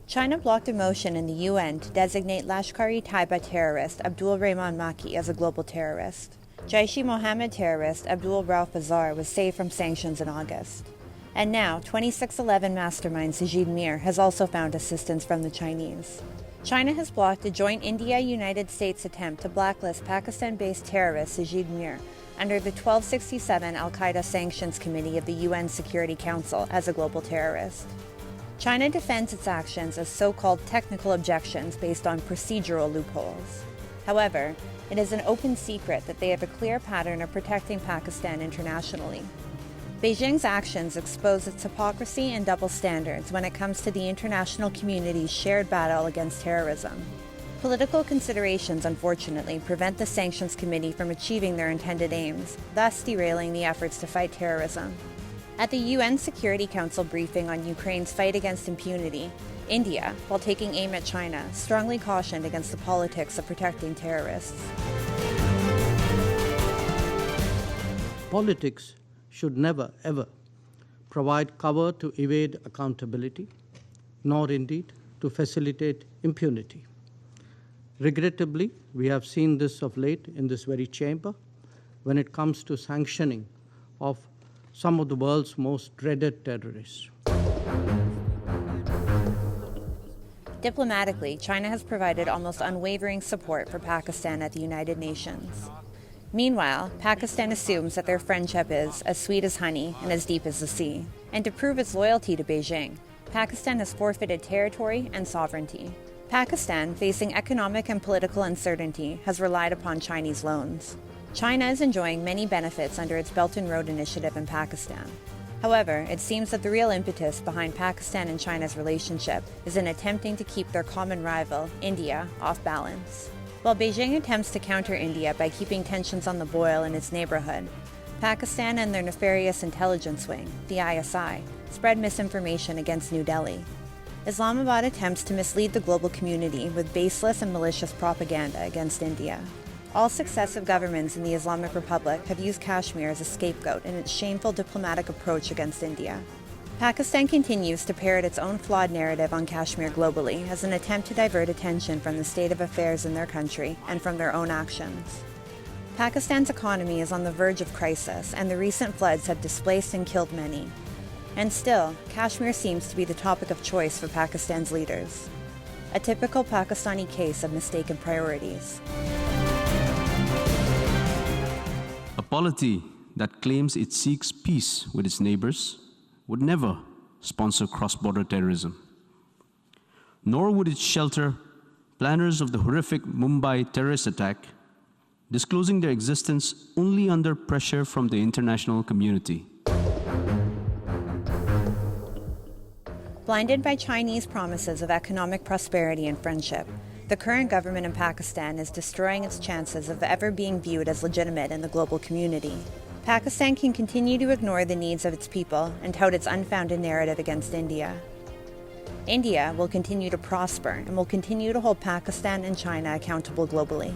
China blocked a motion in the UN to designate Lashkar-e-Taiba terrorist Abdul Rehman Makki as a global terrorist. Jaish-e-Mohammed terrorist Abdul Rauf Azhar was saved from sanctions in August. And now, 2611 mastermind Sajid Mir has also found assistance from the Chinese. China has blocked a joint India-United States attempt to blacklist Pakistan-based terrorist Sajid Mir under the 1267 Al-Qaeda Sanctions Committee of the UN Security Council as a global terrorist. China defends its actions as so-called technical objections based on procedural loopholes. However, it is an open secret that they have a clear pattern of protecting Pakistan internationally. Beijing's actions expose its hypocrisy and double standards when it comes to the international community's shared battle against terrorism. Political considerations, unfortunately, prevent the Sanctions Committee from achieving their intended aims, thus derailing the efforts to fight terrorism. At the UN Security Council briefing on Ukraine's fight against impunity, India, while taking aim at China, strongly cautioned against the politics of protecting terrorists. Politics should never, ever provide cover to evade accountability, nor indeed to facilitate impunity. Regrettably, we have seen this of late in this very chamber when it comes to sanctioning of some of the world's most dreaded terrorists. Diplomatically, China has provided almost unwavering support for Pakistan at the United Nations. Meanwhile, Pakistan assumes that their friendship is as sweet as honey and as deep as the sea. And to prove its loyalty to Beijing, Pakistan has forfeited territory and sovereignty. Pakistan, facing economic and political uncertainty, has relied upon Chinese loans. China is enjoying many benefits under its Belt and Road Initiative in Pakistan. However, it seems that the real impetus behind Pakistan and China's relationship is in attempting to keep their common rival, India, off balance. While Beijing attempts to counter India by keeping tensions on the boil in its neighborhood, Pakistan and their nefarious intelligence wing, the ISI, spread misinformation against New Delhi. Islamabad attempts to mislead the global community with baseless and malicious propaganda against India. All successive governments in the Islamic Republic have used Kashmir as a scapegoat in its shameful diplomatic approach against India. Pakistan continues to parrot its own flawed narrative on Kashmir globally as an attempt to divert attention from the state of affairs in their country and from their own actions. Pakistan's economy is on the verge of crisis, and the recent floods have displaced and killed many. And still, Kashmir seems to be the topic of choice for Pakistan's leaders. A typical Pakistani case of mistaken priorities. A polity that claims it seeks peace with its neighbors would never sponsor cross-border terrorism. Nor would it shelter planners of the horrific Mumbai terrorist attack, disclosing their existence only under pressure from the international community. Blinded by Chinese promises of economic prosperity and friendship, the current government in Pakistan is destroying its chances of ever being viewed as legitimate in the global community. Pakistan can continue to ignore the needs of its people and tout its unfounded narrative against India. India will continue to prosper and will continue to hold Pakistan and China accountable globally.